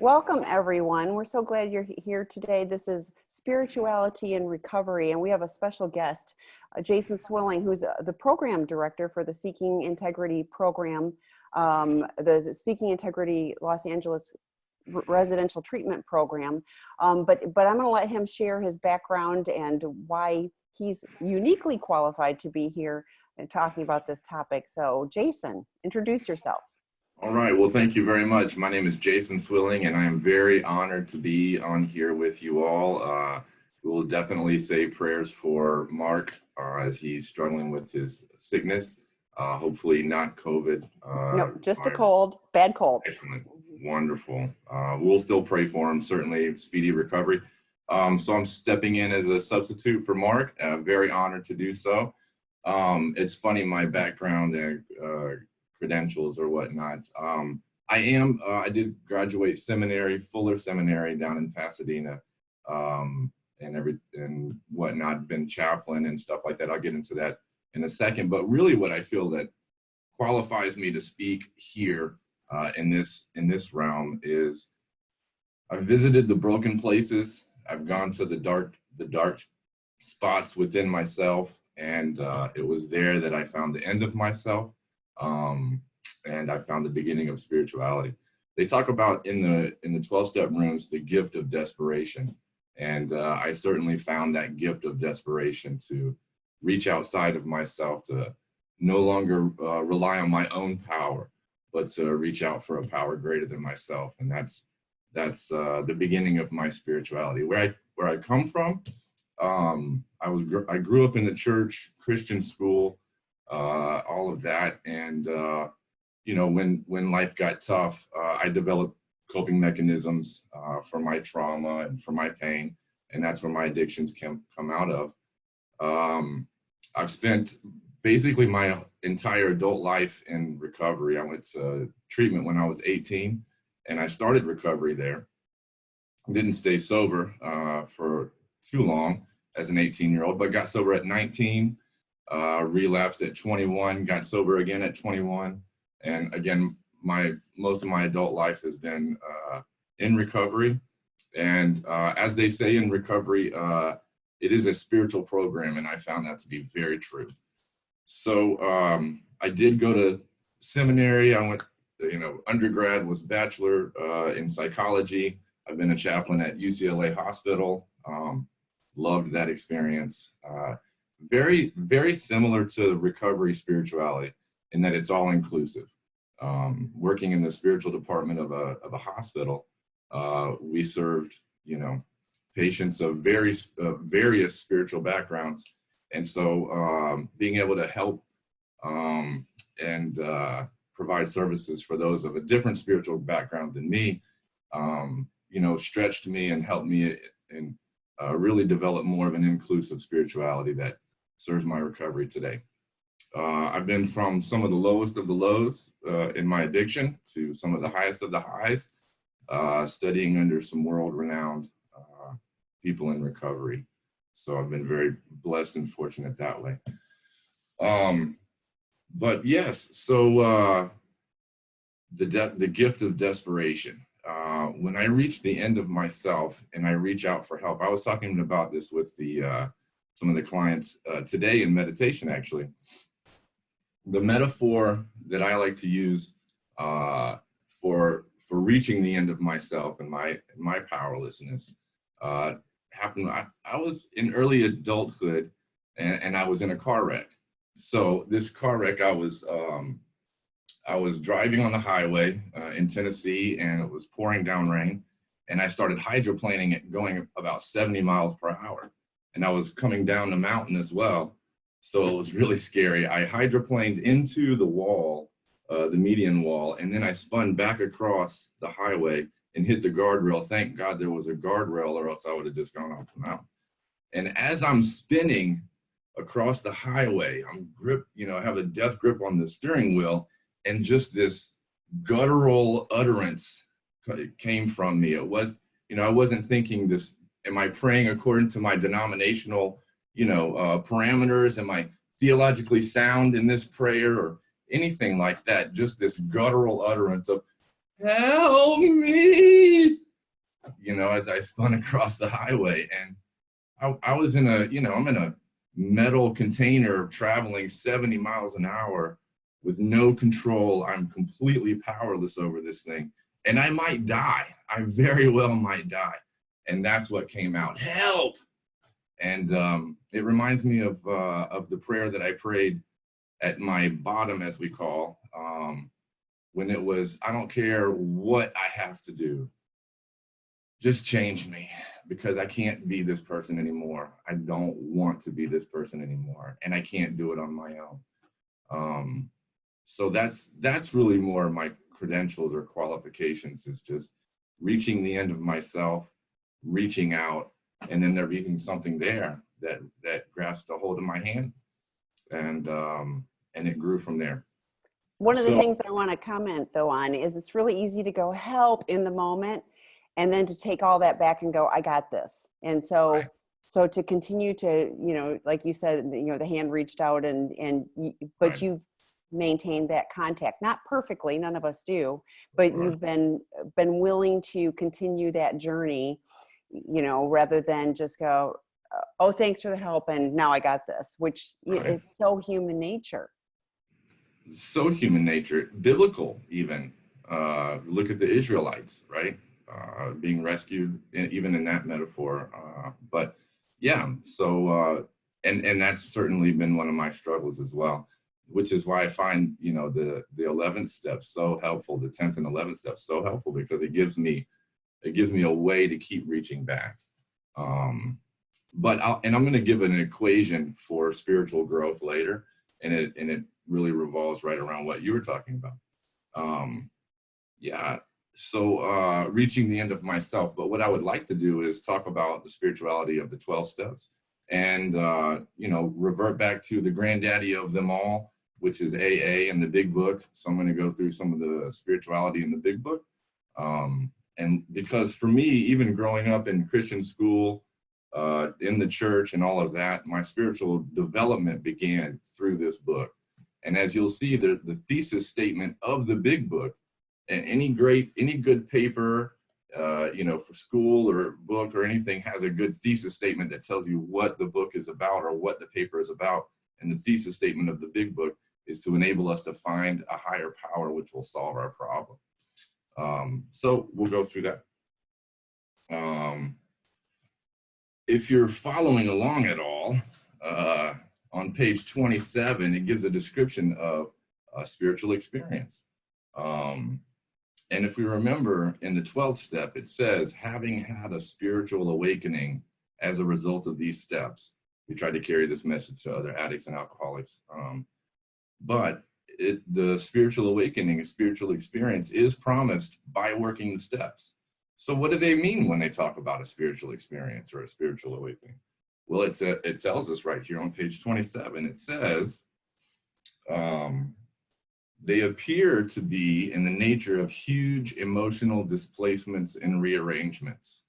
Welcome, everyone. We're so glad you're here today. This is Spirituality and Recovery, and we have a special guest, Jason Swilling, who's the program director for the Seeking Integrity program, the Seeking Integrity Los Angeles residential treatment program. But I'm going to let him share his background and why he's uniquely qualified to be here and talking about this topic. So, Jason, introduce yourself. All right. Well, thank you very much. My name is Jason Swilling, and I am very honored to be on here with you all. We will definitely say prayers for Mark as he's struggling with his sickness. Hopefully not COVID. No, just a cold, bad cold. Excellent. Wonderful. We'll still pray for him, certainly speedy recovery. So I'm stepping in as a substitute for Mark. Very honored to do so. It's funny, my background credentials or whatnot. I did graduate seminary, Fuller Seminary down in Pasadena, and whatnot, been chaplain and stuff like that. I'll get into that in a second, but really what I feel that qualifies me to speak here in this realm is I've visited the broken places. I've gone to the dark spots within myself, and it was there that I found the end of myself. And I found the beginning of spirituality. They talk about in the 12-step rooms, the gift of desperation. And I certainly found that gift of desperation to reach outside of myself, to no longer rely on my own power, but to reach out for a power greater than myself. And that's the beginning of my spirituality. Where I come from, I grew up in the church, Christian school, all of that. And, when life got tough, I developed coping mechanisms for my trauma and for my pain. And that's where my addictions come out of. I've spent basically my entire adult life in recovery. I went to treatment when I was 18, and I started recovery there. Didn't stay sober for too long as an 18-year-old, but got sober at 19. Relapsed at 21, got sober again at 21. And again, most of my adult life has been in recovery. And as they say in recovery, it is a spiritual program, and I found that to be very true. So I did go to seminary. I went, undergrad was bachelor in psychology. I've been a chaplain at UCLA Hospital. Loved that experience. Very, very similar to recovery spirituality in that it's all inclusive. Working in the spiritual department of a hospital, we served, patients of various spiritual backgrounds. And so being able to help and provide services for those of a different spiritual background than me, stretched me and helped me and really develop more of an inclusive spirituality that serves my recovery today. I've been from some of the lowest of the lows in my addiction to some of the highest of the highs, studying under some world-renowned people in recovery. So I've been very blessed and fortunate that way. But yes, so the gift of desperation. When I reach the end of myself and I reach out for help, I was talking about this with some of the clients today in meditation, actually. The metaphor that I like to use for reaching the end of myself and my powerlessness happened. I was in early adulthood, and I was in a car wreck. So this car wreck, I was driving on the highway in Tennessee, and it was pouring down rain, and I started hydroplaning it, going about 70 miles per hour, and I was coming down the mountain as well. So it was really scary. I hydroplaned into the wall, the median wall, and then I spun back across the highway and hit the guardrail. Thank God there was a guardrail, or else I would have just gone off the mountain. And as I'm spinning across the highway, I have a death grip on the steering wheel, and just this guttural utterance came from me. It was, I wasn't thinking this, am I praying according to my denominational parameters? Am I theologically sound in this prayer or anything like that? Just this guttural utterance of, help me, as I spun across the highway, and I was in a, I'm in a metal container traveling 70 miles an hour with no control. I'm completely powerless over this thing. And I might die. I very well might die. And that's what came out. Help! And it reminds me of the prayer that I prayed at my bottom, as we call, when it was, I don't care what I have to do. Just change me, because I can't be this person anymore. I don't want to be this person anymore, and I can't do it on my own. So that's really more of my credentials or qualifications, is just reaching the end of myself, reaching out, and then there being something there that grasped a hold of my hand, and it grew from there. One of the things I want to comment though on is it's really easy to go help in the moment, and then to take all that back and go, I got this. And so, right. So to continue to, like you said, the hand reached out but Right. you've maintained that contact, not perfectly, none of us do, but Sure. you've been willing to continue that journey, rather than just go, oh, thanks for the help, and now I got this, which Right. is so human nature. So human nature, biblical even. Look at the Israelites, right? Being rescued, even in that metaphor. But yeah, so, and that's certainly been one of my struggles as well, which is why I find, the 11th step so helpful, the 10th and 11th step so helpful, because it gives me a way to keep reaching back. But I'm going to give an equation for spiritual growth later, and it really revolves right around what you were talking about. Yeah. So reaching the end of myself. But what I would like to do is talk about the spirituality of the 12 steps, and revert back to the granddaddy of them all, which is AA and the Big Book. So I'm going to go through some of the spirituality in the Big Book. And because for me, even growing up in Christian school, in the church and all of that, my spiritual development began through this book. And as you'll see, the thesis statement of the Big Book, and any good paper, for school or book or anything, has a good thesis statement that tells you what the book is about or what the paper is about. And the thesis statement of the Big Book is to enable us to find a higher power which will solve our problem. So we'll go through that. If you're following along at all, on page 27, it gives a description of a spiritual experience. And if we remember, in the 12th step, it says, having had a spiritual awakening as a result of these steps. We tried to carry this message to other addicts and alcoholics. But the spiritual awakening, a spiritual experience, is promised by working the steps. So what do they mean when they talk about a spiritual experience or a spiritual awakening? Well, it tells us right here on page 27. It says, they appear to be in the nature of huge emotional displacements and rearrangements.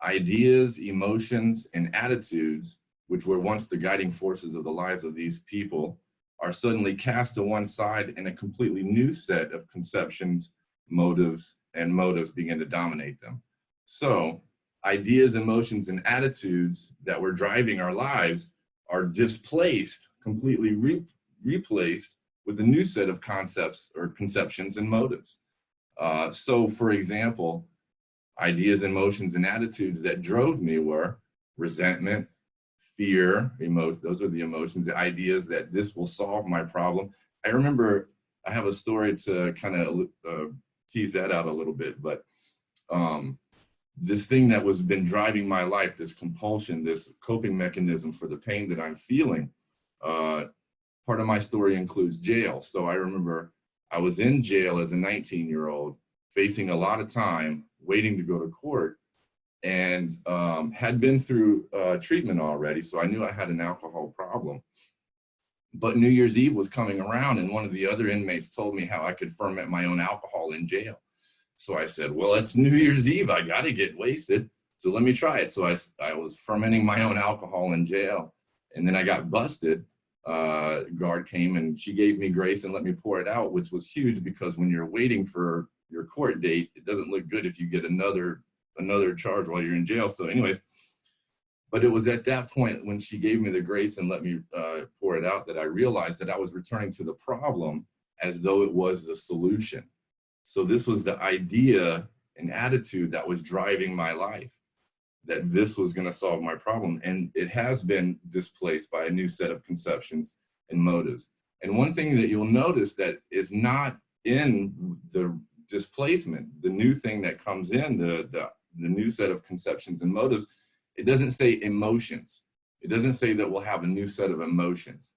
Ideas, emotions, and attitudes, which were once the guiding forces of the lives of these people, are suddenly cast to one side, and a completely new set of conceptions, motives begin to dominate them. So ideas, emotions, and attitudes that were driving our lives are displaced, completely replaced with a new set of concepts or conceptions and motives. So for example, ideas, emotions, and attitudes that drove me were resentment, fear, those are the emotions, the ideas that this will solve my problem. I remember, I have a story to kind of tease that out a little bit, but this thing that was been driving my life, this compulsion, this coping mechanism for the pain that I'm feeling, part of my story includes jail. So I remember I was in jail as a 19-year-old, facing a lot of time, waiting to go to court, and had been through treatment already. So I knew I had an alcohol problem. But New Year's Eve was coming around, and one of the other inmates told me how I could ferment my own alcohol in jail. So I said, well, it's New Year's Eve. I got to get wasted. So let me try it. So I was fermenting my own alcohol in jail. And then I got busted. Guard came and she gave me grace and let me pour it out, which was huge, because when you're waiting for your court date, it doesn't look good if you get another another charge while you're in jail. So anyways, but it was at that point when she gave me the grace and let me pour it out that I realized that I was returning to the problem as though it was the solution. So this was the idea and attitude that was driving my life, that this was going to solve my problem. And it has been displaced by a new set of conceptions and motives. And one thing that you'll notice that is not in the displacement, the new thing that comes in, the new set of conceptions and motives, it doesn't say emotions. It doesn't say that we'll have a new set of emotions,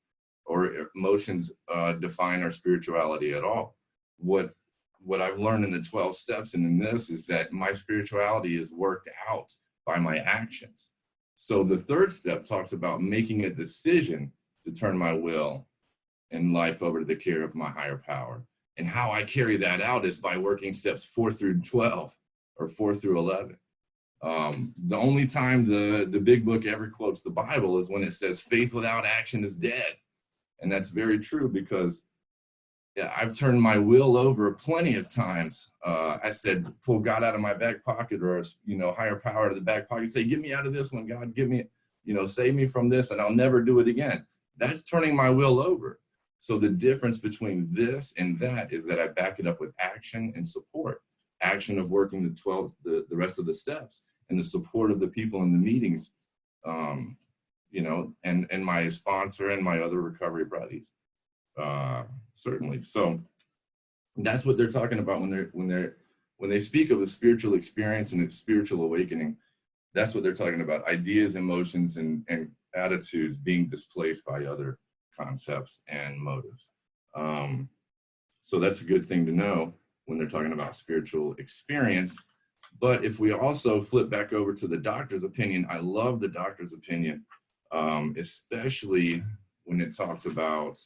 or emotions define our spirituality at all. What I've learned in the 12 steps and in this is that my spirituality is worked out by my actions. So the third step talks about making a decision to turn my will and life over to the care of my higher power. And how I carry that out is by working steps 4 through 12 or 4 through 11. The only time the big book ever quotes the Bible is when it says faith without action is dead. And that's very true, because I've turned my will over plenty of times. I said, pull God out of my back pocket, or, higher power out of the back pocket. Say, get me out of this one, God, give me, save me from this, and I'll never do it again. That's turning my will over. So the difference between this and that is that I back it up with action and support. Action of working the rest of the steps, and the support of the people in the meetings, and my sponsor and my other recovery buddies. Certainly. So that's what they're talking about when they speak of a spiritual experience and its spiritual awakening. That's what they're talking about: ideas, emotions, and attitudes being displaced by other concepts and motives. So that's a good thing to know when they're talking about spiritual experience. But if we also flip back over to the doctor's opinion, I love the doctor's opinion, especially when it talks about,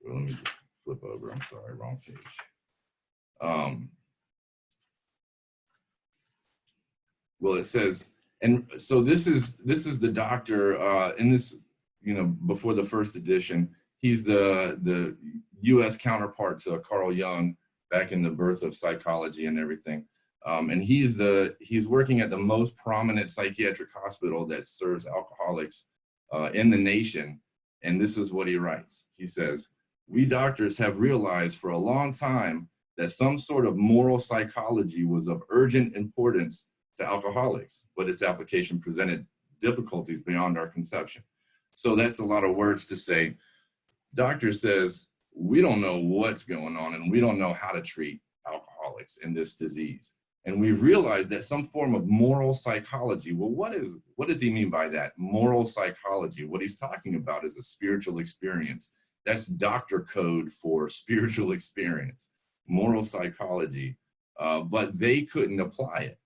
well, let me just flip over. I'm sorry, wrong page. Well, it says, and so this is the doctor in this, before the first edition. He's the U.S. counterpart to Carl Jung back in the birth of psychology and everything. And he's working at the most prominent psychiatric hospital that serves alcoholics in the nation. And this is what he writes. He says, "We doctors have realized for a long time that some sort of moral psychology was of urgent importance to alcoholics, but its application presented difficulties beyond our conception." So that's a lot of words to say. Doctor says, we don't know what's going on, and we don't know how to treat alcoholics in this disease. And we've realized that some form of moral psychology. Well, what does he mean by that? Moral psychology. What he's talking about is a spiritual experience. That's doctor code for spiritual experience, moral psychology. But they couldn't apply it.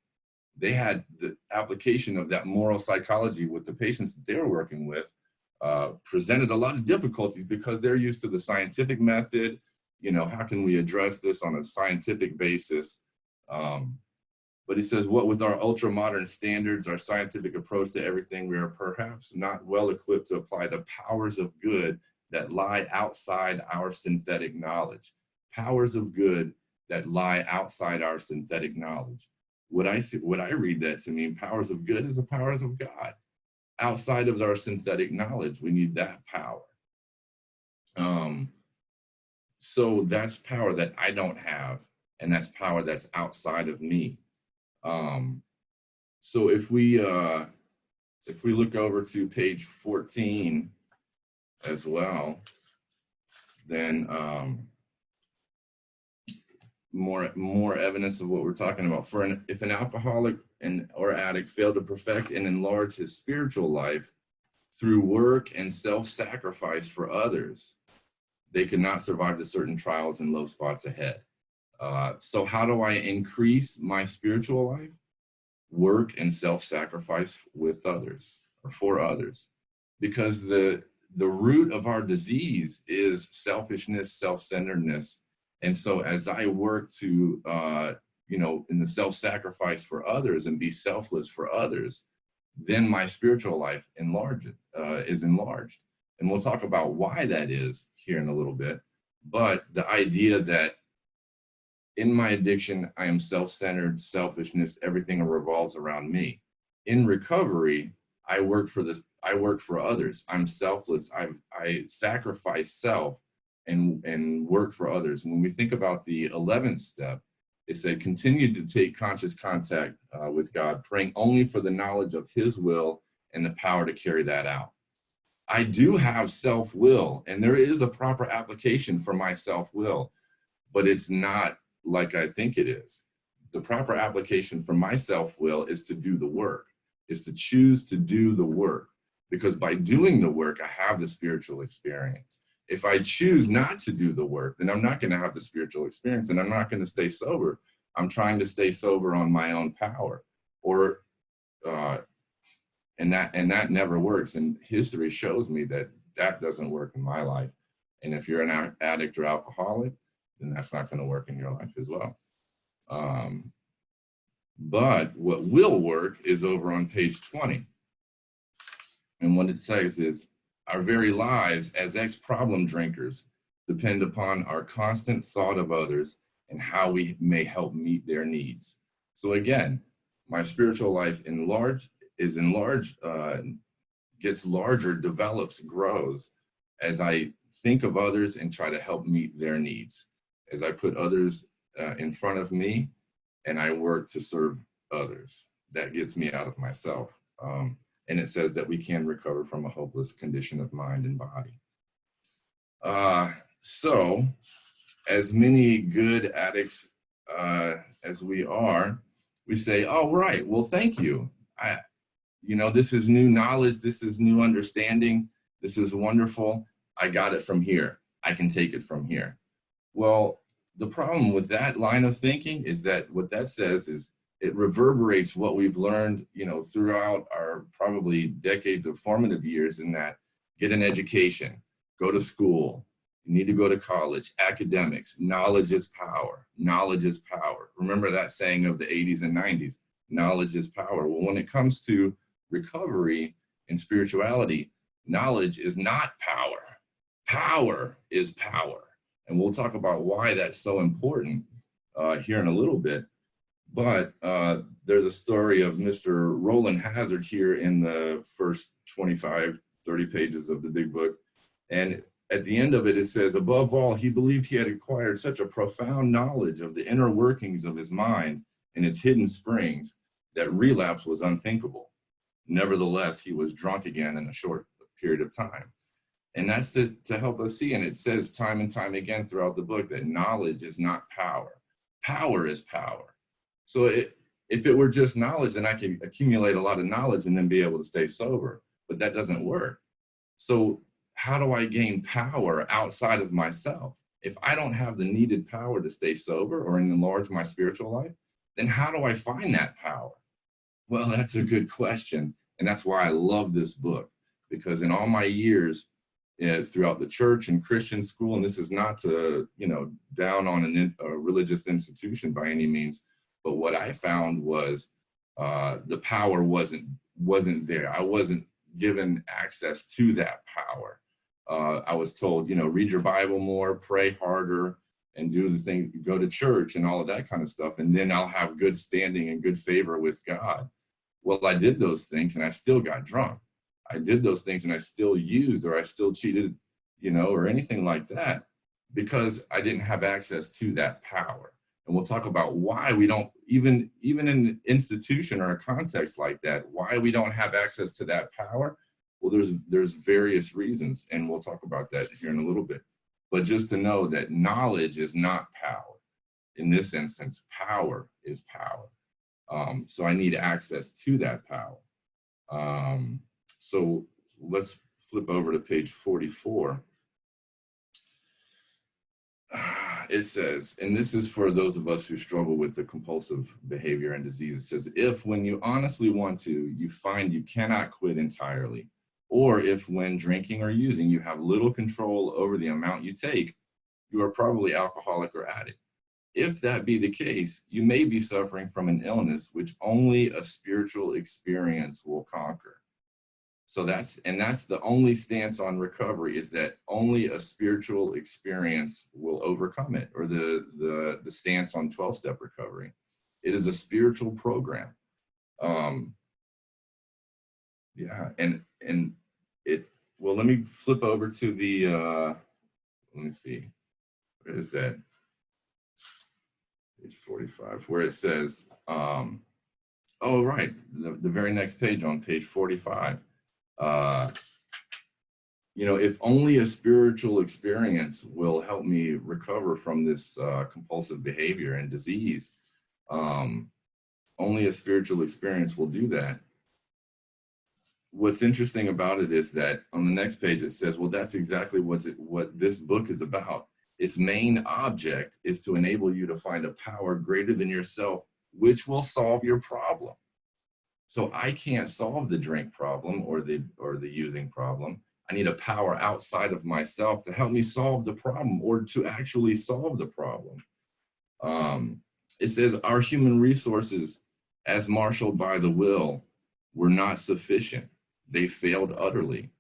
They had the application of that moral psychology with the patients that they're working with presented a lot of difficulties, because they're used to the scientific method. How can we address this on a scientific basis? But he says, what with our ultra modern standards, our scientific approach to everything, we are perhaps not well equipped to apply the powers of good that lie outside our synthetic knowledge. Powers of good that lie outside our synthetic knowledge. What I read that to mean, powers of good is the powers of God. Outside of our synthetic knowledge, we need that power. So that's power that I don't have, and that's power that's outside of me. So if we look over to page 14 as well, then more evidence of what we're talking about. If an alcoholic or addict failed to perfect and enlarge his spiritual life through work and self-sacrifice for others, they could not survive the certain trials and low spots ahead. So how do I increase my spiritual life? Work and self-sacrifice with others, or for others. Because the root of our disease is selfishness, self-centeredness. And so as I work to, in the self-sacrifice for others and be selfless for others, then my spiritual life is enlarged. And we'll talk about why that is here in a little bit. But the idea that In my addiction, I am self-centered, selfishness, everything revolves around me. In recovery, I work for others. I'm selfless. I sacrifice self and work for others. When we think about the 11th step, it said, continue to take conscious contact with God, praying only for the knowledge of his will and the power to carry that out. I do have self-will, and there is a proper application for my self-will, but it's not like I think it is. The proper application for my self-will is to do the work, is to choose to do the work, because by doing the work, I have the spiritual experience. If I choose not to do the work, then I'm not going to have the spiritual experience, and I'm not going to stay sober. I'm trying to stay sober on my own power, or and that never works. And history shows me that that doesn't work in my life. And if you're an addict or alcoholic, then that's not going to work in your life as well. But what will work is over on page 20. And what it says is, our very lives as ex-problem drinkers depend upon our constant thought of others and how we may help meet their needs. So again, my spiritual life gets larger, develops, grows as I think of others and try to help meet their needs. As I put others in front of me and I work to serve others, that gets me out of myself. And it says that we can recover from a hopeless condition of mind and body. So as many good addicts as we are, we say, oh, right, well, thank you. This is new knowledge. This is new understanding. This is wonderful. I got it from here. I can take it from here. Well, the problem with that line of thinking is that what that says is it reverberates what we've learned, throughout our probably decades of formative years, in that get an education, go to school, you need to go to college, academics, knowledge is power, knowledge is power. Remember that saying of the 80s and 90s, knowledge is power. Well, when it comes to recovery and spirituality, knowledge is not power. Power is power. And we'll talk about why that's so important here in a little bit. But there's a story of Mr. Roland Hazard here in the first 25, 30 pages of the big book. And at the end of it, it says, above all, he believed he had acquired such a profound knowledge of the inner workings of his mind and its hidden springs that relapse was unthinkable. Nevertheless, he was drunk again in a short period of time. And that's to help us see. And it says time and time again throughout the book that knowledge is not power. Power is power. So if it were just knowledge, then I can accumulate a lot of knowledge and then be able to stay sober. But that doesn't work. So how do I gain power outside of myself? If I don't have the needed power to stay sober or enlarge my spiritual life, then how do I find that power? Well, that's a good question. And that's why I love this book, because in all my years throughout the church and Christian school, and this is not to, down on a religious institution by any means, but what I found was the power wasn't there. I wasn't given access to that power. I was told, read your Bible more, pray harder, and do the things, go to church and all of that kind of stuff. And then I'll have good standing and good favor with God. Well, I did those things and I still got drunk. I did those things and I still used, or I still cheated, or anything like that, because I didn't have access to that power. And we'll talk about why we don't, even in an institution or a context like that, why we don't have access to that power. Well, there's various reasons, and we'll talk about that here in a little bit. But just to know that knowledge is not power. In this instance, power is power. So I need access to that power. So let's flip over to page 44. It says, and this is for those of us who struggle with the compulsive behavior and disease, it says, if when you honestly want to, you find you cannot quit entirely, or if when drinking or using, you have little control over the amount you take, you are probably alcoholic or addict. If that be the case, you may be suffering from an illness which only a spiritual experience will conquer. So that's the only stance on recovery, is that only a spiritual experience will overcome it, or the stance on 12-step recovery. It is a spiritual program. Yeah, and it, well, let me flip over to the, let me see, where is that? Page 45, where it says, oh, right, the very next page, on page 45. You know, if only a spiritual experience will help me recover from this compulsive behavior and disease, only a spiritual experience will do that. What's interesting about it is that on the next page it says, well, that's exactly what this book is about. Its main object is to enable you to find a power greater than yourself, which will solve your problem. So I can't solve the drink problem or the using problem. I need a power outside of myself to help me solve the problem, or to actually solve the problem. It says our human resources, as marshaled by the will, were not sufficient. They failed utterly.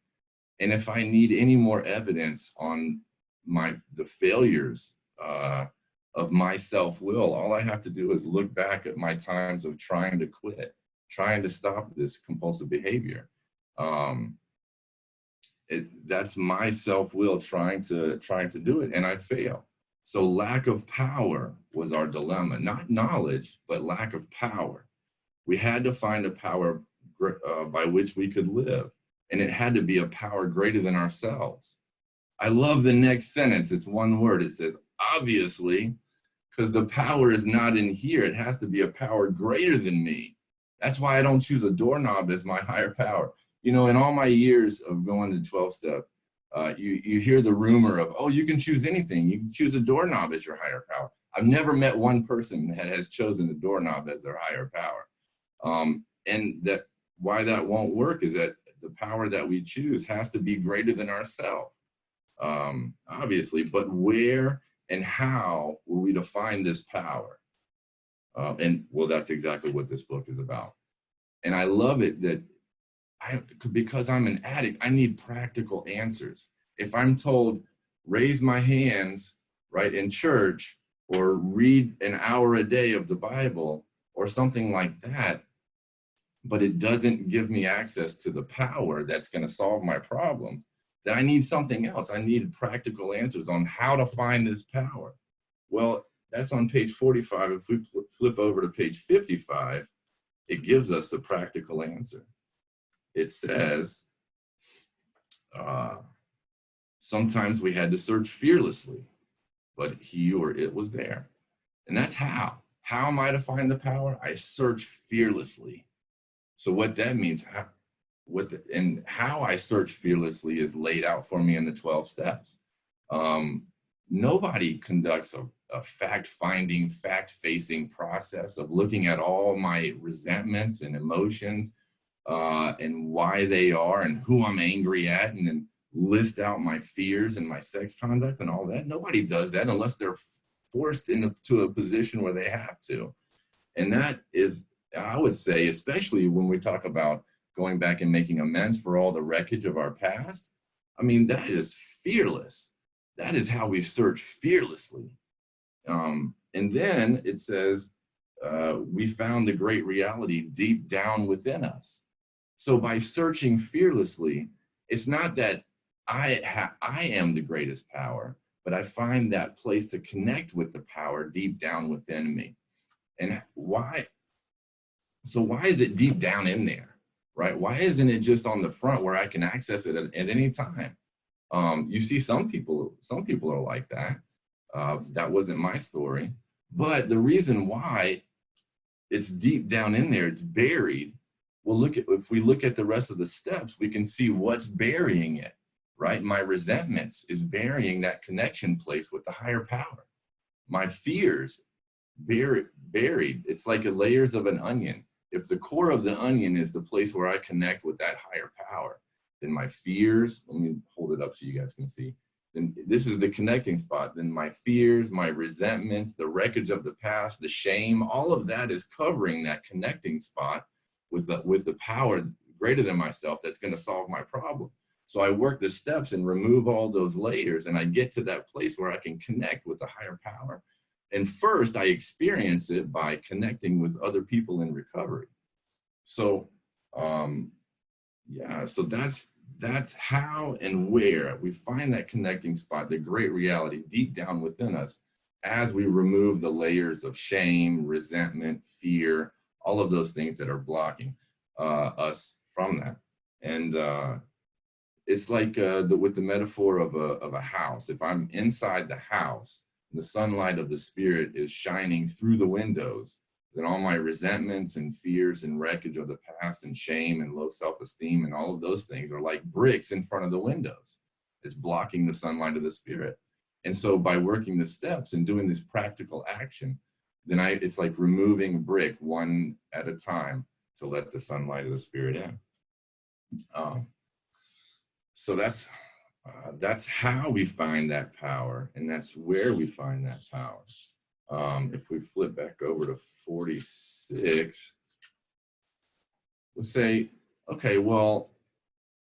And if I need any more evidence on the failures of my self-will, all I have to do is look back at my times of trying to quit, trying to stop this compulsive behavior. That's my self-will trying to do it, and I fail. So lack of power was our dilemma, not knowledge, but lack of power. We had to find a power by which we could live, and it had to be a power greater than ourselves. I love the next sentence. It's one word. It says, obviously, because the power is not in here. It has to be a power greater than me. That's why I don't choose a doorknob as my higher power. You know, in all my years of going to 12-step, you hear the rumor of, oh, you can choose anything. You can choose a doorknob as your higher power. I've never met one person that has chosen a doorknob as their higher power. And that why that won't work is that the power that we choose has to be greater than ourselves, obviously. But where and how will we define this power? And well, that's exactly what this book is about. And I love it that because I'm an addict, I need practical answers. If I'm told, raise my hands, right, in church, or read an hour a day of the Bible, or something like that, but it doesn't give me access to the power that's going to solve my problem, then I need something else. I need practical answers on how to find this power. Well, that's on page 45. If we flip over to page 55, it gives us the practical answer. It says, sometimes we had to search fearlessly, but he or it was there. And that's how. How am I to find the power? I search fearlessly. So what that means, how I search fearlessly is laid out for me in the 12 steps. Nobody conducts a fact-finding, fact-facing process of looking at all my resentments and emotions and why they are and who I'm angry at, and then list out my fears and my sex conduct and all that. Nobody does that unless they're forced into a position where they have to. And that is, I would say, especially when we talk about going back and making amends for all the wreckage of our past, I mean, that is fearless. That is how we search fearlessly. And then it says, we found the great reality deep down within us. So by searching fearlessly, it's not that I am the greatest power, but I find that place to connect with the power deep down within me. And why? So why is it deep down in there, right? Why isn't it just on the front where I can access it at any time? You see, some people are like that. That wasn't my story. But the reason why it's deep down in there, it's buried. Well, if we look at the rest of the steps, we can see what's burying it, right? My resentments is burying that connection place with the higher power. My fears, buried. It's like layers of an onion. If the core of the onion is the place where I connect with that higher power, then my fears, let me hold it up so you guys can see. Then this is the connecting spot. Then my fears, my resentments, the wreckage of the past, the shame, all of that is covering that connecting spot with the power greater than myself that's going to solve my problem. So I work the steps and remove all those layers, and I get to that place where I can connect with the higher power. And first, I experience it by connecting with other people in recovery. So, yeah, so that's how and where we find that connecting spot, the great reality deep down within us, as we remove the layers of shame, resentment, fear, all of those things that are blocking us from that. And it's like with the metaphor of a house. If I'm inside the house, the sunlight of the Spirit is shining through the windows, then all my resentments and fears and wreckage of the past and shame and low self-esteem and all of those things are like bricks in front of the windows. It's blocking the sunlight of the Spirit. And so by working the steps and doing this practical action, then it's like removing brick one at a time to let the sunlight of the Spirit in. So that's how we find that power, and that's where we find that power. If we flip back over to 46, we'll say, okay, well,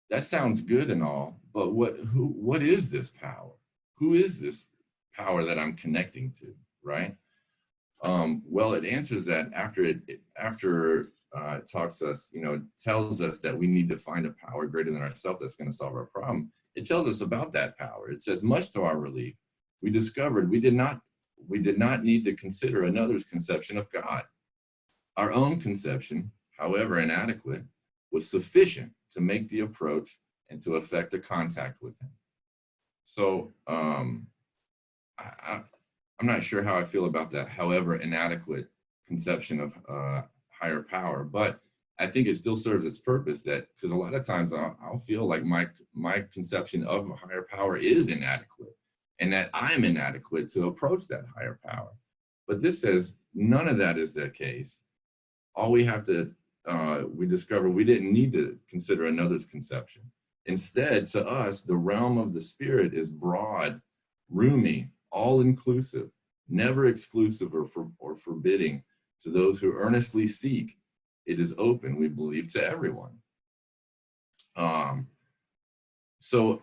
that sounds good and all, but what is this power? Who is this power that I'm connecting to, right? Well, it answers that after it talks us, tells us that we need to find a power greater than ourselves that's going to solve our problem. It tells us about that power. It says, much to our relief, we discovered we did not need to consider another's conception of God. Our own conception, however inadequate, was sufficient to make the approach and to effect a contact with him. So I'm not sure how I feel about that, however inadequate conception of higher power, but I think it still serves its purpose, that because a lot of times I'll feel like my conception of a higher power is inadequate, and that I'm inadequate to approach that higher power. But this says none of that is the case. All we have to, we discover we didn't need to consider another's conception. Instead, to us, the realm of the Spirit is broad, roomy, all-inclusive, never exclusive or forbidding to those who earnestly seek. It is open, we believe, to everyone. So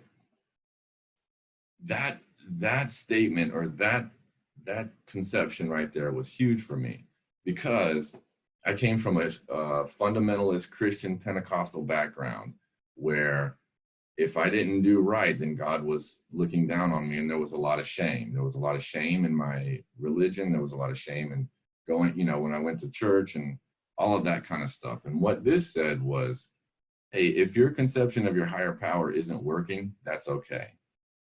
that statement, or that conception right there, was huge for me, because I came from a fundamentalist Christian Pentecostal background where if I didn't do right, then God was looking down on me, and there was a lot of shame. There was a lot of shame in my religion. There was a lot of shame in going, when I went to church and all of that kind of stuff. And what this said was, hey, if your conception of your higher power isn't working, that's okay.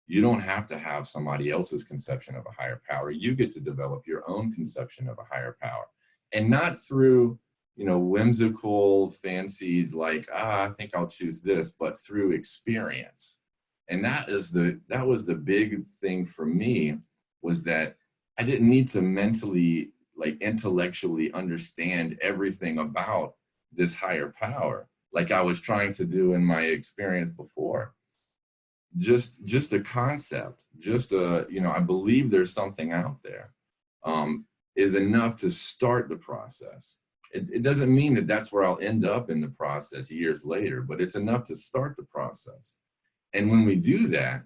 You don't have to have somebody else's conception of a higher power. You get to develop your own conception of a higher power, and not through, whimsical, fancied, like, I think I'll choose this, but through experience. And that was the big thing for me, was that I didn't need to mentally, like intellectually understand everything about this higher power, like I was trying to do in my experience before. Just a concept, I believe there's something out there, is enough to start the process. It doesn't mean that that's where I'll end up in the process years later, but it's enough to start the process. And when we do that,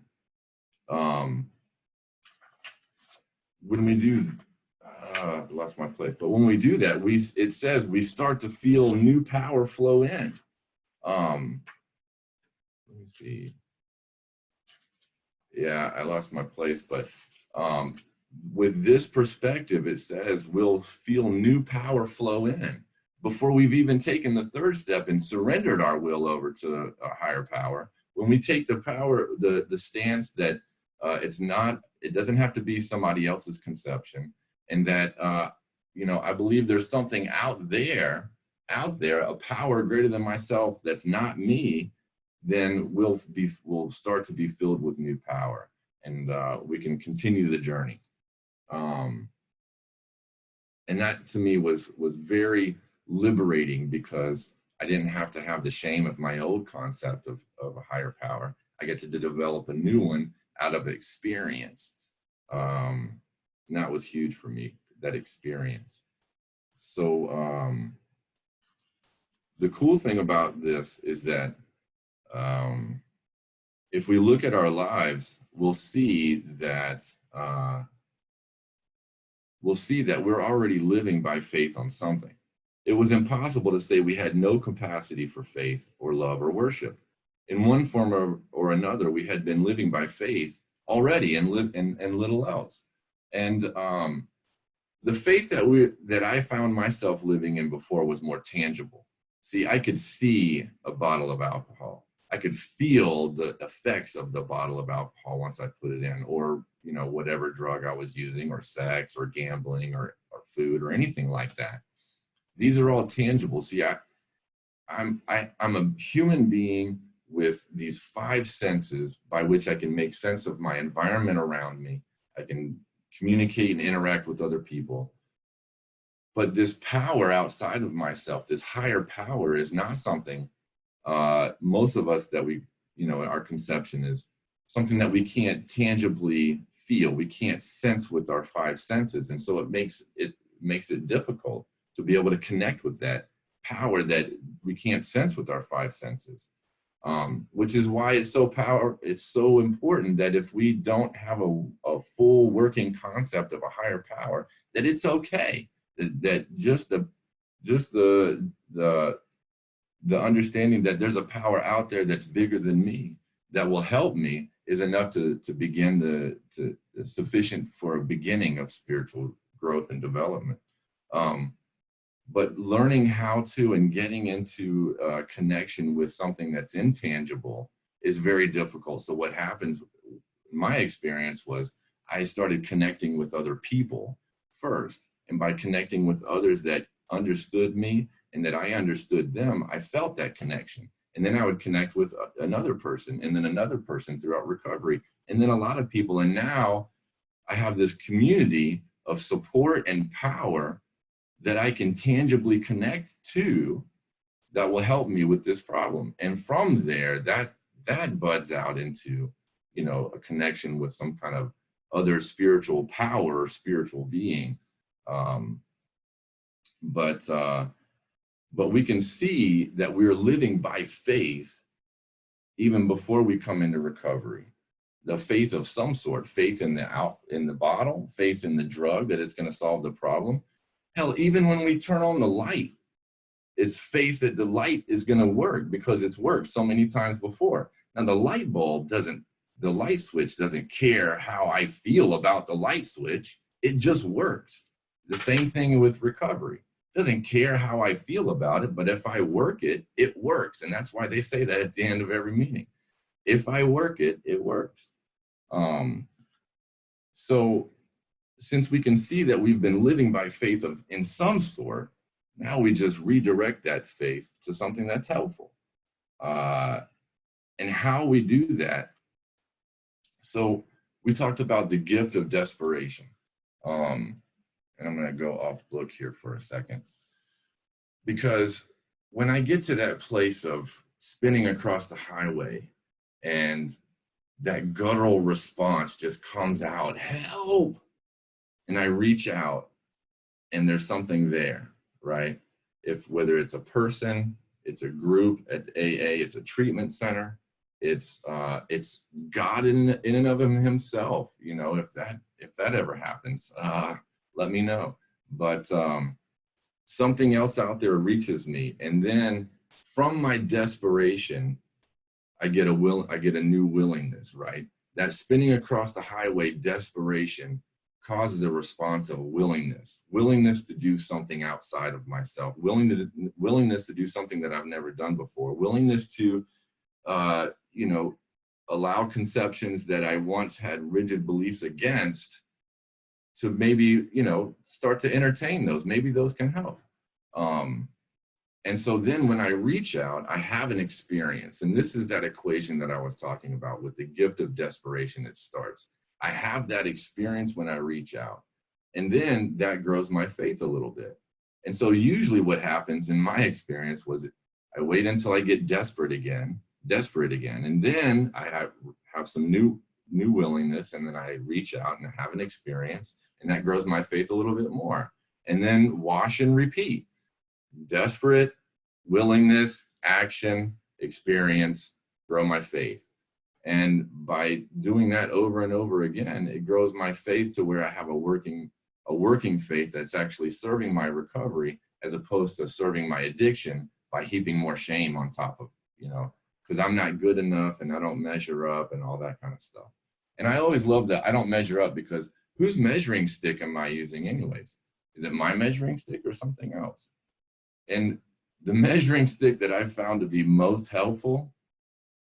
lost my place, but when we do that, it says we start to feel new power flow in. Let me see. Yeah, I lost my place, but with this perspective, it says we'll feel new power flow in before we've even taken the third step and surrendered our will over to a higher power. When we take the power, the stance that it doesn't have to be somebody else's conception, and that I believe there's something out there, a power greater than myself that's not me, then we'll start to be filled with new power, and we can continue the journey. And that to me was very liberating, because I didn't have to have the shame of my old concept of a higher power. I get to develop a new one out of experience. And that was huge for me, that experience. So the cool thing about this is that if we look at our lives, we'll see that we're already living by faith on something. It was impossible to say we had no capacity for faith or love or worship. In one form or another, we had been living by faith already and little else. And the faith that I found myself living in before was more tangible. See, I could see a bottle of alcohol. I could feel the effects of the bottle of alcohol once I put it in, or, you know, whatever drug I was using, or sex, or gambling, or food, or anything like that. These are all tangible. See, I'm a human being with these 5 senses by which I can make sense of my environment around me. I can communicate and interact with other people. But this power outside of myself, this higher power, is not something most of us that we, you know, our conception is something that we can't tangibly feel. We can't sense with our 5 senses. And so it makes it difficult to be able to connect with that power that we can't sense with our 5 senses. Which is why it's so important that if we don't have a full working concept of a higher power, that it's okay. That just the understanding that there's a power out there that's bigger than me, that will help me, is enough to begin to sufficient for a beginning of spiritual growth and development. But learning how to and getting into connection with something that's intangible is very difficult. So what happens, my experience was, I started connecting with other people first. And by connecting with others that understood me and that I understood them, I felt that connection. And then I would connect with another person, and then another person throughout recovery, and then a lot of people. And now I have this community of support and power that I can tangibly connect to, that will help me with this problem. And from there, that buds out into, you know, a connection with some kind of other spiritual power or spiritual being. But we can see that we're living by faith even before we come into recovery. The faith of some sort, faith in the bottle, faith in the drug that it's going to solve the problem. Hell, even when we turn on the light, it's faith that the light is going to work because it's worked so many times before. Now the light switch doesn't care how I feel about the light switch. It just works. The same thing with recovery. It doesn't care how I feel about it, but if I work it, it works. And that's why they say that at the end of every meeting. If I work it, it works. So since we can see that we've been living by faith in some sort, now we just redirect that faith to something that's helpful. And how we do that. So we talked about the gift of desperation. And I'm going to go off book here for a second. Because when I get to that place of spinning across the highway and that guttural response just comes out, help! And I reach out and there's something there, right? Whether it's a person, it's a group at AA, it's a treatment center, it's God in and of himself. You know, if that ever happens, let me know. But something else out there reaches me, and then from my desperation, I get a new willingness, right? That spinning across the highway desperation causes a response of willingness to do something outside of myself, willingness to do something that I've never done before, willingness to, allow conceptions that I once had rigid beliefs against to maybe, start to entertain those. Maybe those can help. And so then when I reach out, I have an experience. And this is that equation that I was talking about with the gift of desperation. It starts. I have that experience when I reach out. And then that grows my faith a little bit. And so usually what happens in my experience was I wait until I get desperate again. And then I have some new willingness, and then I reach out and I have an experience, and that grows my faith a little bit more. And then wash and repeat. Desperate, willingness, action, experience, grow my faith. And by doing that over and over again, it grows my faith to where I have a working faith that's actually serving my recovery, as opposed to serving my addiction by heaping more shame on top of, because I'm not good enough and I don't measure up and all that kind of stuff. And I always love that I don't measure up, because whose measuring stick am I using anyways? Is it my measuring stick or something else? And the measuring stick that I found to be most helpful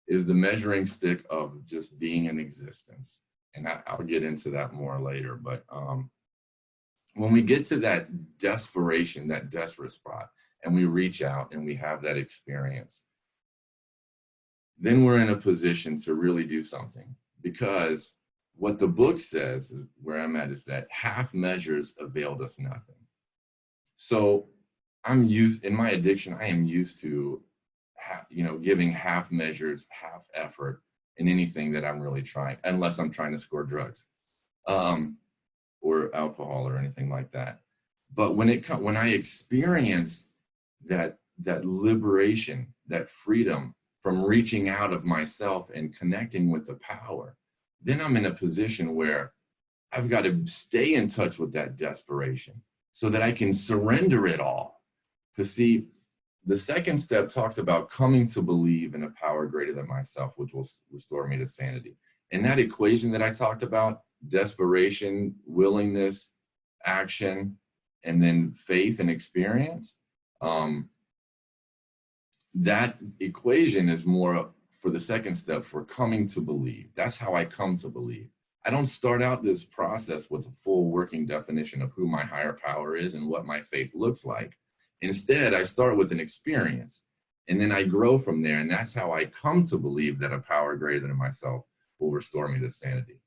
is the measuring stick of just being in existence. And I'll get into that more later. But when we get to that desperation, that desperate spot, and we reach out and we have that experience, then we're in a position to really do something. Because what the book says, where I'm at, is that half measures availed us nothing. So in my addiction, I am used to giving half measures, half effort in anything that I'm really trying, unless I'm trying to score drugs or alcohol or anything like that. But when I experience that liberation, that freedom from reaching out of myself and connecting with the power, then I'm in a position where I've got to stay in touch with that desperation so that I can surrender it all. Because see, the second step talks about coming to believe in a power greater than myself, which will restore me to sanity. And that equation that I talked about, desperation, willingness, action, and then faith and experience, that equation is more for the second step, for coming to believe. That's how I come to believe. I don't start out this process with a full working definition of who my higher power is and what my faith looks like. Instead, I start with an experience, and then I grow from there. And that's how I come to believe that a power greater than myself will restore me to sanity.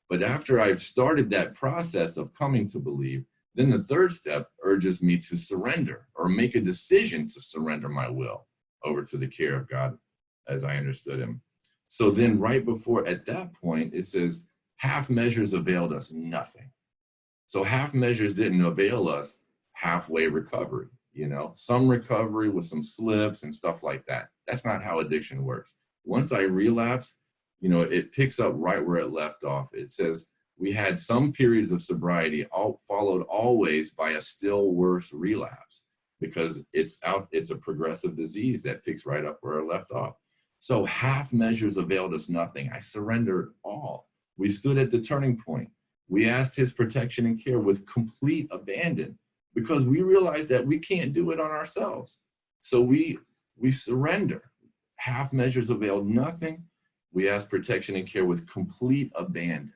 But after I've started that process of coming to believe, then the third step urges me to surrender, or make a decision to surrender my will over to the care of God as I understood him. So then right before, at that point, it says, half measures availed us nothing. So half measures didn't avail us halfway recovery, some recovery with some slips and stuff like that. That's not how addiction works. Once I relapse, it picks up right where it left off. It says, we had some periods of sobriety, followed always by a still worse relapse, because it's a progressive disease that picks right up where it left off. So half measures availed us nothing. I surrendered all. We stood at the turning point. We asked his protection and care with complete abandon, because we realized that we can't do it on ourselves. So we surrender. Half measures availed nothing. We asked protection and care with complete abandon.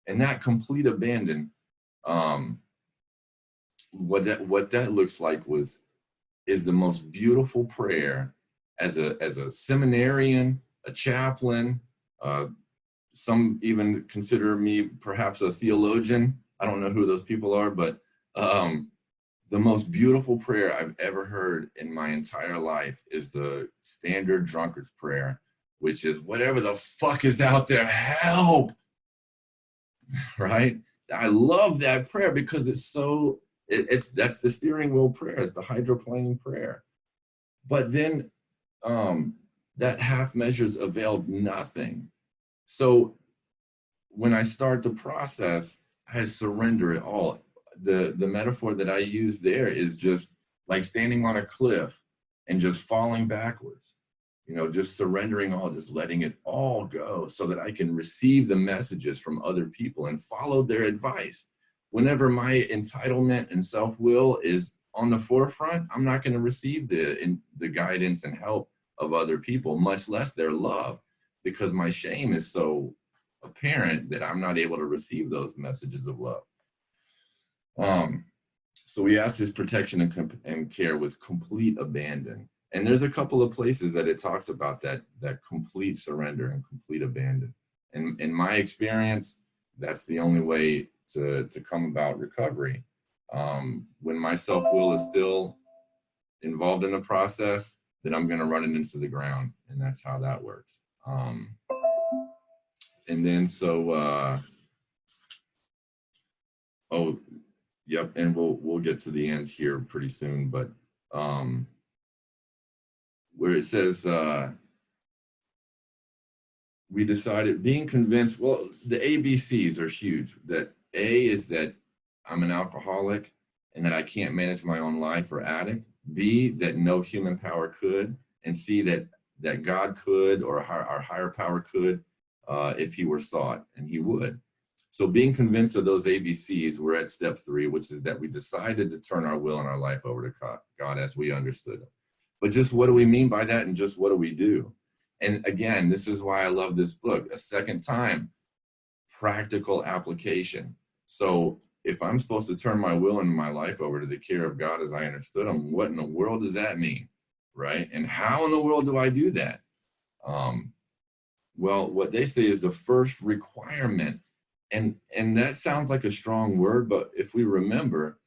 And that complete abandon, what that looks like is the most beautiful prayer as a seminarian, a chaplain. Some even consider me perhaps a theologian. I don't know who those people are, but the most beautiful prayer I've ever heard in my entire life is the standard drunkard's prayer, which is, whatever the fuck is out there, help, right? I love that prayer because that's the steering wheel prayer. It's the hydroplaning prayer. But then that half measures availed nothing. So when I start the process, I surrender it all. The metaphor that I use there is just like standing on a cliff and just falling backwards, just surrendering all, just letting it all go so that I can receive the messages from other people and follow their advice. Whenever my entitlement and self-will is on the forefront, I'm not going to receive the guidance and help of other people, much less their love, because my shame is so apparent that I'm not able to receive those messages of love. So we ask his protection and care with complete abandon. And there's a couple of places that it talks about that complete surrender and complete abandon. And in my experience, that's the only way to come about recovery. When my self-will is still involved in the process, then I'm going to run it into the ground. And that's how that works. And then yep, and we'll get to the end here pretty soon, but where it says, we decided, being convinced, well, the ABCs are huge. That A is that I'm an alcoholic and that I can't manage my own life or addict. B, that no human power could. And C, that God could, or our higher power could, if he were sought, and he would. So being convinced of those ABCs, we're at step 3, which is that we decided to turn our will and our life over to God as we understood it. But just what do we mean by that, and just what do we do? And again, this is why I love this book. A second time, practical application. So if I'm supposed to turn my will and my life over to the care of God as I understood them, what in the world does that mean, right? And how in the world do I do that? Well, what they say is the first requirement, and that sounds like a strong word, but if we remember,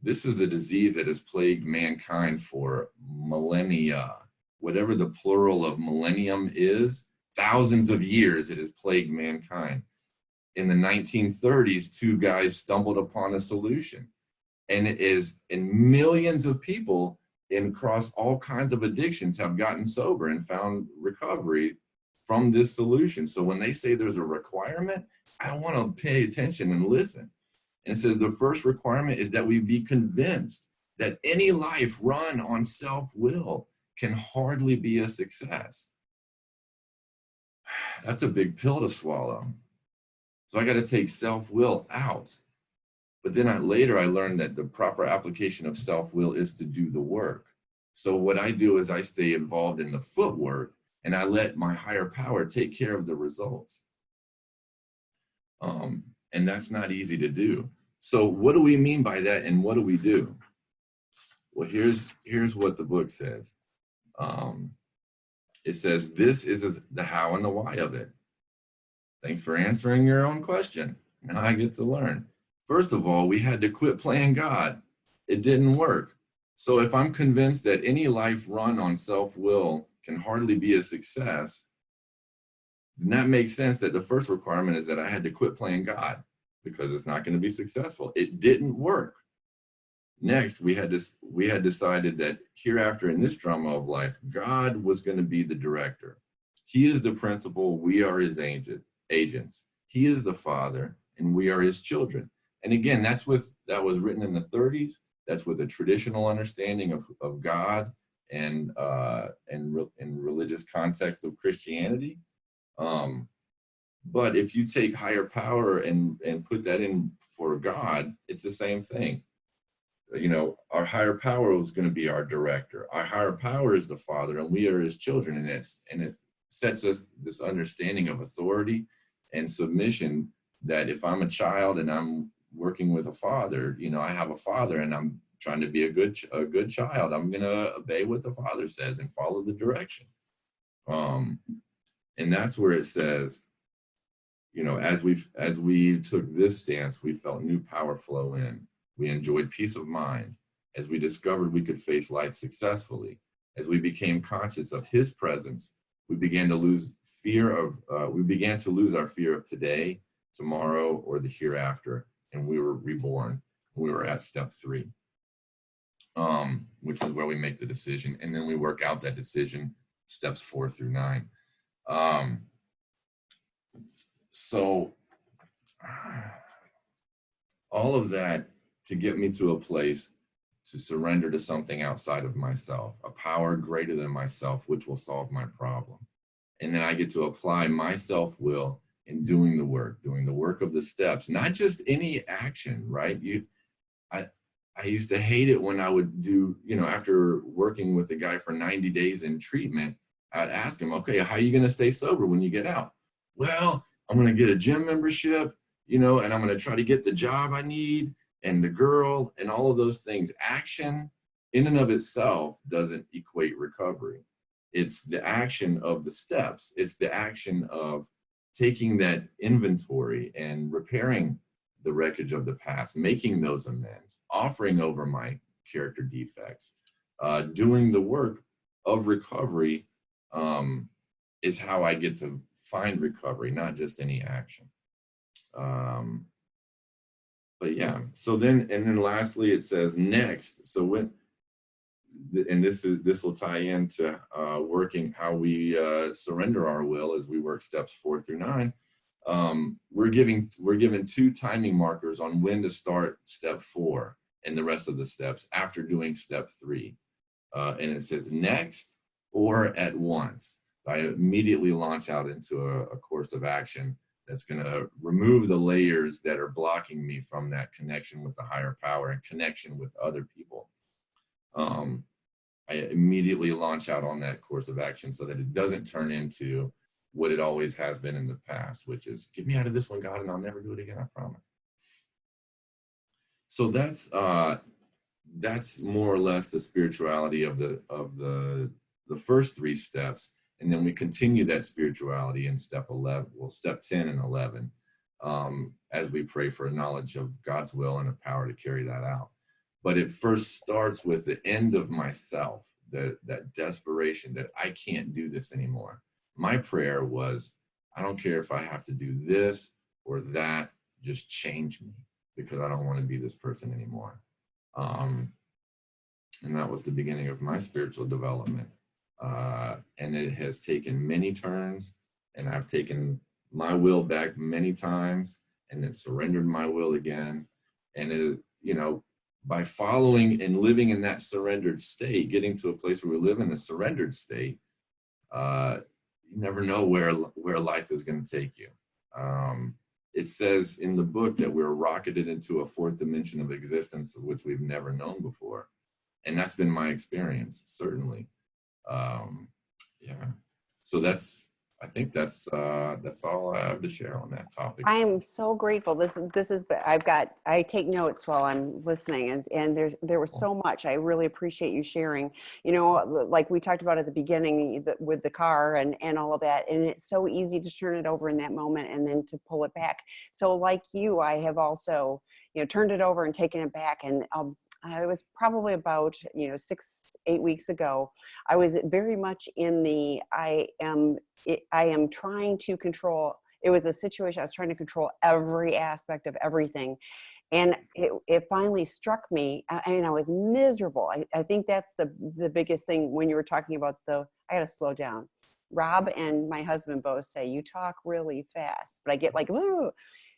this is a disease that has plagued mankind for millennia. Whatever the plural of millennium is, thousands of years it has plagued mankind. In the 1930s, 2 guys stumbled upon a solution. And millions of people across all kinds of addictions have gotten sober and found recovery from this solution. So when they say there's a requirement, I want to pay attention and listen. And it says the first requirement is that we be convinced that any life run on self-will can hardly be a success. That's a big pill to swallow. So I got to take self-will out. But then later I learned that the proper application of self-will is to do the work. So what I do is I stay involved in the footwork, and I let my higher power take care of the results. And that's not easy to do. So what do we mean by that, and what do we do? Well, here's what the book says. It says, this is the how and the why of it. Thanks for answering your own question. Now I get to learn. First of all, we had to quit playing God. It didn't work. So if I'm convinced that any life run on self-will can hardly be a success, then that makes sense that the first requirement is that I had to quit playing God, because it's not going to be successful. It didn't work. Next, we had decided that hereafter in this drama of life, God was going to be the director. He is the principal. We are his agents. He is the father, and we are his children. And again, that was written in the 30s. That's with a traditional understanding of God and religious context of Christianity. But if you take higher power and put that in for God, it's the same thing. You know, our higher power is going to be our director. Our higher power is the Father, and we are his children. And it sets us this understanding of authority and submission, that if I'm a child and I'm working with a father, you know, I have a father and I'm trying to be a good child, I'm going to obey what the Father says and follow the direction. And that's where it says, you know, as we took this stance, we felt new power flow in. We enjoyed peace of mind. As we discovered we could face life successfully, as we became conscious of his presence, we began to lose our fear of today, tomorrow, or the hereafter, and we were reborn. We were at step 3, which is where we make the decision, and then we work out that decision, steps 4 through 9. So all of that to get me to a place to surrender to something outside of myself, a power greater than myself, which will solve my problem. And then I get to apply my self-will in doing the work of the steps, not just any action, right? I used to hate it when I would do, you know, after working with a guy for 90 days in treatment, I'd ask him, okay, how are you going to stay sober when you get out? Well, I'm going to get a gym membership, you know, and I'm going to try to get the job I need and the girl and all of those things. Action in and of itself doesn't equate recovery. It's the action of the steps. It's the action of taking that inventory and repairing the wreckage of the past, making those amends, offering over my character defects, doing the work of recovery is how I get to find recovery, not just any action. But yeah, so then, and then lastly, it says next. So when and this will tie into working how we surrender our will as we work steps 4 through 9. We're given 2 timing markers on when to start step 4 and the rest of the steps after doing step 3. And it says next or at once. I immediately launch out into a course of action that's going to remove the layers that are blocking me from that connection with the higher power and connection with other people. I immediately launch out on that course of action so that it doesn't turn into what it always has been in the past, which is, get me out of this one, God, and I'll never do it again, I promise. So that's more or less the spirituality of the first 3 steps. And then we continue that spirituality in step 11, well, step 10 and 11, as we pray for a knowledge of God's will and a power to carry that out. But it first starts with the end of myself, that desperation that I can't do this anymore. My prayer was, I don't care if I have to do this or that, just change me, because I don't want to be this person anymore. And that was the beginning of my spiritual development. And it has taken many turns, and I've taken my will back many times and then surrendered my will again. And it, by following and living in that surrendered state, getting to a place where we live in a surrendered state, you never know where life is going to take you. It says in the book that we're rocketed into a 4th dimension of existence of which we've never known before. And that's been my experience, certainly. Yeah. So I think that's all I have to share on that topic. I am so grateful. This is, I take notes while I'm listening, and there was so much. I really appreciate you sharing, like we talked about at the beginning with the car and all of that. And it's so easy to turn it over in that moment and then to pull it back. So like you, I have also, turned it over and taken it back. And I was probably about 6-8 weeks ago. I was very much in the I am trying to control. It was a situation I was trying to control every aspect of everything, and it finally struck me, and I was miserable. I think that's the biggest thing when you were talking about I got to slow down. Rob and my husband both say you talk really fast, but I get like, ooh.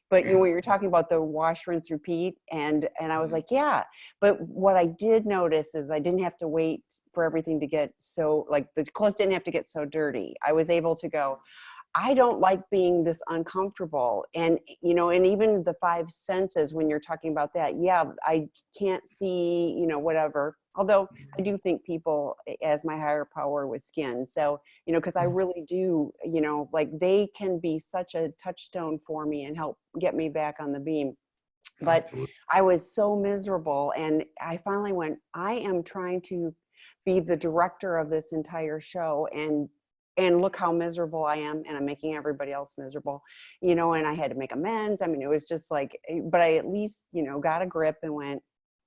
But when you're talking about the wash, rinse, repeat, and I was like, yeah. But what I did notice is I didn't have to wait for everything to get so, like the clothes didn't have to get so dirty. I was able to go, I don't like being this uncomfortable. And, and even the 5 senses, when you're talking about that, yeah, I can't see, whatever. Although I do think people as my higher power with skin. So, because I really do, like they can be such a touchstone for me and help get me back on the beam. But Absolutely. I was so miserable. And I finally went, I am trying to be the director of this entire show, and look how miserable I am, and I'm making everybody else miserable, and I had to make amends. I mean, it was just like, but I at least, got a grip and went,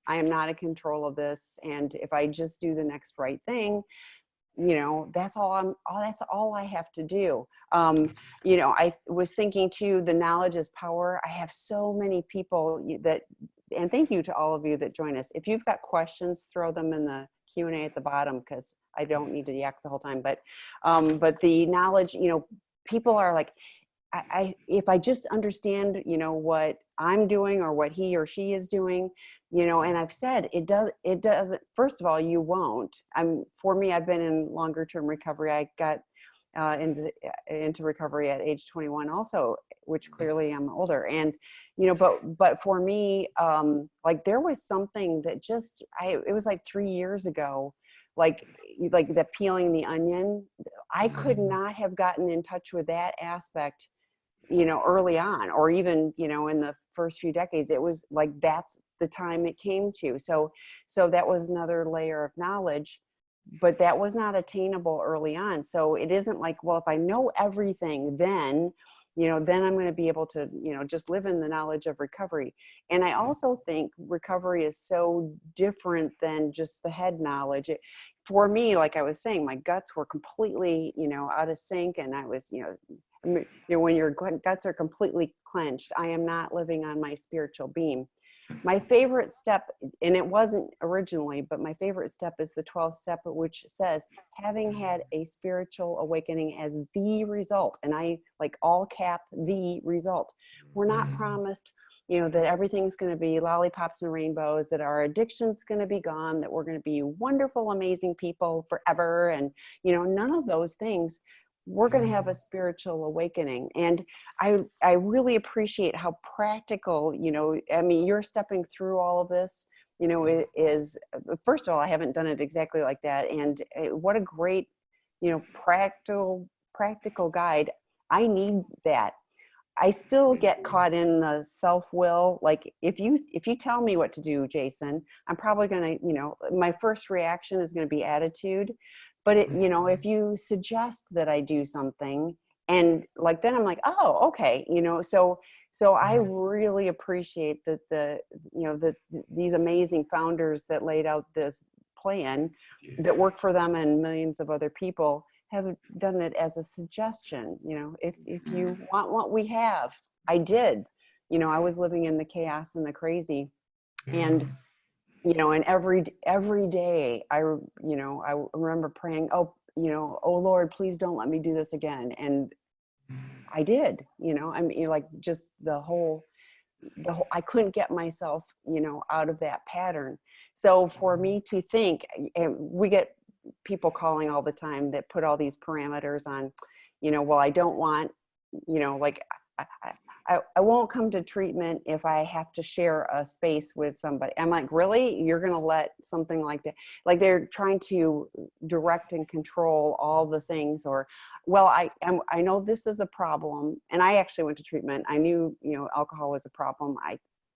I am not in control of this. And if I just do the next right thing, that's all I have to do. I was thinking too, the knowledge is power. I have so many people and thank you to all of you that join us. If you've got questions, throw them in the Q&A at the bottom, because I don't need to yak the whole time. But the knowledge, people are like, if I just understand, what I'm doing or what he or she is doing, and I've said it doesn't, first of all, you won't. For me, I've been in longer term recovery. I got into recovery at age 21 also, which clearly I'm older. And, but for me, like there was something that it was like 3 years ago, like the peeling the onion. I could not have gotten in touch with that aspect, early on, or even, in the first few decades. It was like, that's the time it came to. So that was another layer of knowledge, but that was not attainable early on. So it isn't like, well, if I know everything, then I'm going to be able to, just live in the knowledge of recovery. And I also think recovery is so different than just the head knowledge. For me, like I was saying, my guts were completely, out of sync. And I was, when your guts are completely clenched, I am not living on my spiritual beam. my favorite step, and it wasn't originally, but my favorite step is the 12th step, which says having had a spiritual awakening as the result. And I like all cap the result. We're not promised, that everything's going to be lollipops and rainbows, that our addiction's going to be gone, that we're going to be wonderful, amazing people forever. And, none of those things. We're going to have a spiritual awakening. And I really appreciate how practical, you're stepping through all of this, it is, first of all, I haven't done it exactly like that. And what a great, practical guide. I need that. I still get caught in the self-will. Like if you tell me what to do, Jason, I'm probably going to, my first reaction is going to be attitude. But if you suggest that I do something, and like, then I'm like, oh, okay. So I really appreciate that these amazing founders that laid out this plan that worked for them and millions of other people have done it as a suggestion. If you want what we have, I did. I was living in the chaos and the crazy, and and every day I remember praying, oh Lord, please don't let me do this again. And I did. Like just the whole I couldn't get myself out of that pattern. So for me to think, and we get people calling all the time that put all these parameters on, well, I don't want, like I won't come to treatment if I have to share a space with somebody. I'm like, really? You're going to let something like that? Like they're trying to direct and control all the things. Or, well, I know this is a problem. And I actually went to treatment. I knew, alcohol was a problem.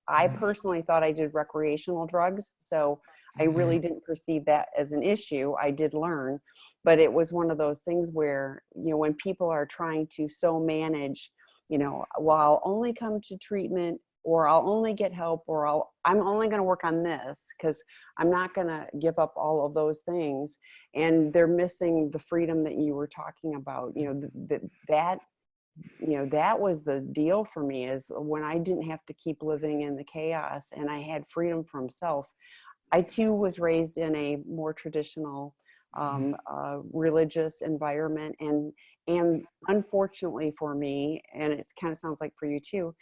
I personally thought I did recreational drugs. So I really didn't perceive that as an issue. I did learn, but it was one of those things where, when people are trying to so manage, well, I'll only come to treatment, or I'll only get help, or I'm only going to work on this because I'm not going to give up all of those things. And they're missing the freedom that you were talking about. That was the deal for me, is when I didn't have to keep living in the chaos and I had freedom from self. I too was raised in a more traditional religious environment, and unfortunately for me, and it kind of sounds like for you too,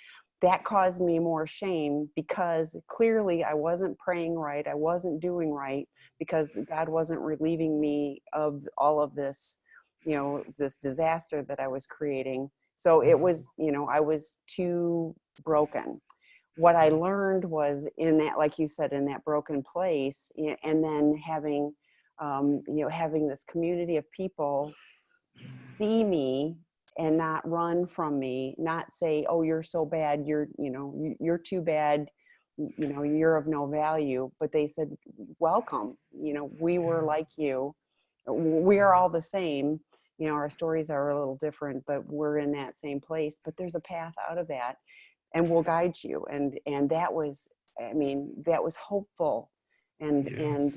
that caused me more shame, because clearly I wasn't praying right, I wasn't doing right, because God wasn't relieving me of all of this, this disaster that I was creating. So it was, I was too broken. What I learned was, in that, like you said, in that broken place, and then having having this community of people see me and not run from me, not say, oh, you're so bad, you're too bad, you're of no value. But they said, welcome, we were like you, we are all the same, our stories are a little different, but we're in that same place. But there's a path out of that, and we'll guide you. And that was, that was hopeful, and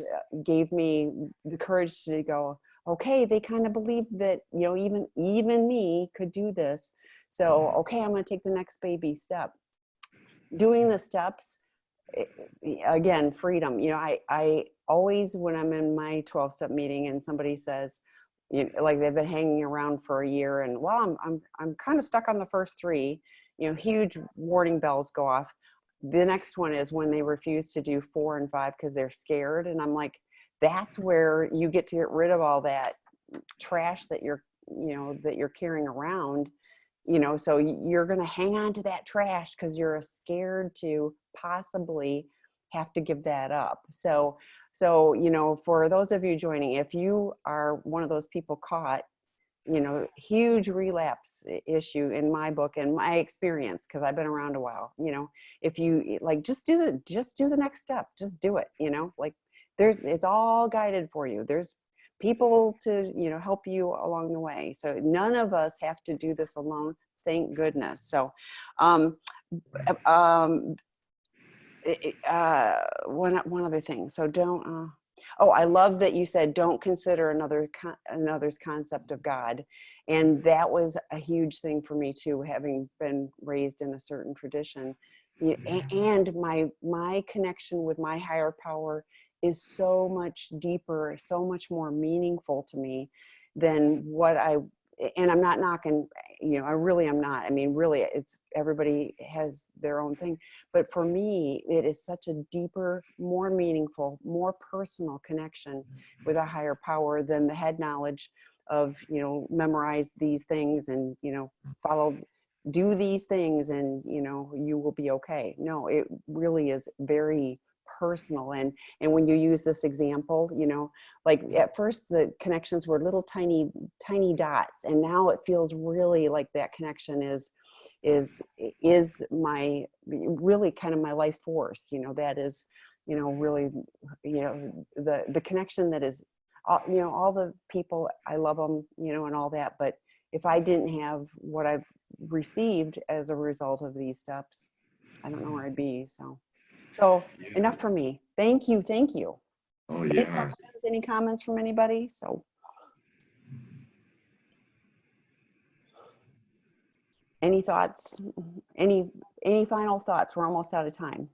gave me the courage to go, okay, they kind of believed that, even me could do this. So, okay, I'm going to take the next baby step. Doing the steps, again, freedom. I always, when I'm in my 12-step meeting and somebody says, like they've been hanging around for a year, and well, I'm kind of stuck on the first three, huge warning bells go off. The next one is when they refuse to do 4 and 5 because they're scared. And I'm like, that's where you get to get rid of all that trash that you're carrying around, so you're going to hang on to that trash because you're scared to possibly have to give that up. So, for those of you joining, if you are one of those people caught, huge relapse issue in my book and my experience, because I've been around a while, if you like, just do the next step, just do it, like it's all guided for you. There's people to, help you along the way. So none of us have to do this alone. Thank goodness. So, one other thing. So don't, I love that you said, don't consider another's concept of God. And that was a huge thing for me too, having been raised in a certain tradition. And my connection with my higher power is so much deeper, so much more meaningful to me than what and I'm not knocking, I really am not. I mean, really, it's everybody has their own thing. But for me, it is such a deeper, more meaningful, more personal connection with a higher power than the head knowledge of, memorize these things and, do these things and, you will be okay. No, it really is very personal. And when you use this example, like at first the connections were little tiny dots, and now it feels really like that connection is my really kind of my life force, that is, really, the connection that is, all the people, I love them, and all that. But if I didn't have what I've received as a result of these steps, I don't know where I'd be. So Yeah. enough for me. Thank you. Oh Any yeah. questions, any comments from anybody? So any thoughts, any final thoughts? We're almost out of time.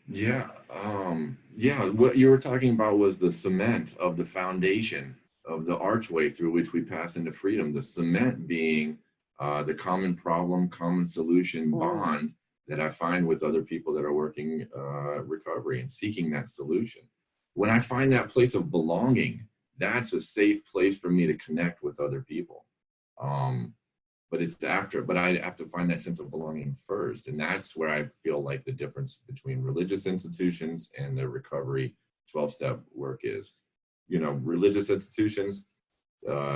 Yeah. Yeah. What you were talking about was the cement of the foundation of the archway through which we pass into freedom. The cement being the common problem, common solution bond that I find with other people that are working recovery and seeking that solution. When I find that place of belonging, that's a safe place for me to connect with other people. But I have to find that sense of belonging first. And that's where I feel like the difference between religious institutions and the recovery 12-step work is. Religious institutions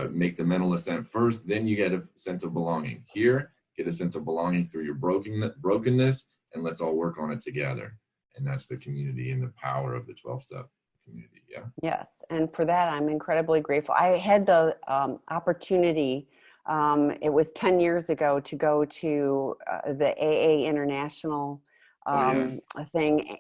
make the mental ascent first, then you get a sense of belonging. Here, get a sense of belonging through your brokenness, and let's all work on it together. And that's the community and the power of the 12-step community. Yeah. Yes, and for that, I'm incredibly grateful. I had the opportunity, it was 10 years ago, to go to the AA International thing.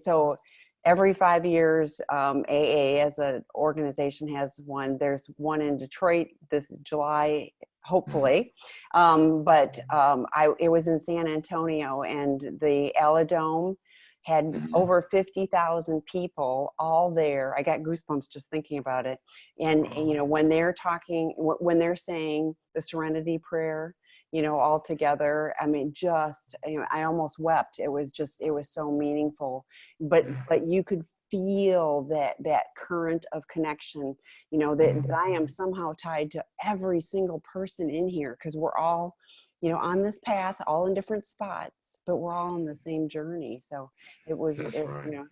So every 5 years, AA as an organization has one. There's one in Detroit this is July, hopefully. It was in San Antonio, and the Aladome had over 50,000 people all there. I got goosebumps just thinking about it. And when they're talking, when they're saying the Serenity Prayer, all together, I mean, just, I almost wept. It was so meaningful. But you could feel that current of connection, that I am somehow tied to every single person in here, because we're all, on this path, all in different spots, but we're all on the same journey. So it was, Right.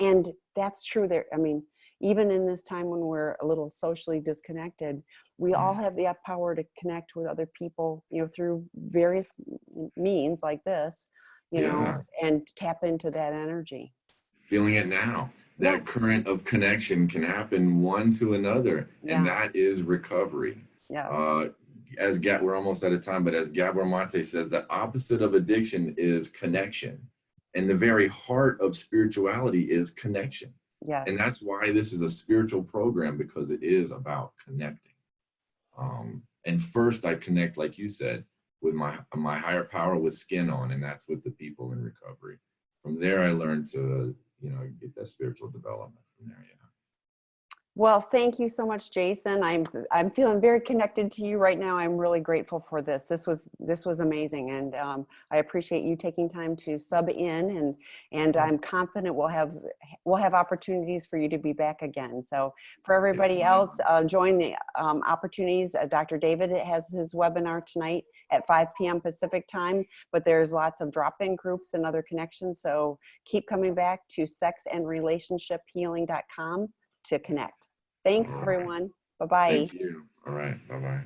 and that's true there. I mean, even in this time when we're a little socially disconnected, we all have the power to connect with other people, through various means like this, and tap into that energy. Feeling it now. Yes. That current of connection can happen one to another, and that is recovery. Yes. We're almost out of time, but as Gabor Mate says, the opposite of addiction is connection, and the very heart of spirituality is connection. Yes. And that's why this is a spiritual program, because it is about connecting. And first, I connect, like you said, with my higher power with skin on, and that's with the people in recovery. From there, I learned to get that spiritual development from there. Yeah. Well, thank you so much, Jason. I'm feeling very connected to you right now. I'm really grateful for this. This was amazing, and I appreciate you taking time to sub in, and I'm confident we'll have opportunities for you to be back again. So for everybody else, join the opportunities. Dr. David has his webinar tonight at 5 p.m. Pacific time, but there's lots of drop-in groups and other connections. So keep coming back to sexandrelationshiphealing.com to connect. Thanks, everyone. Bye-bye. Thank you. All right. Bye-bye.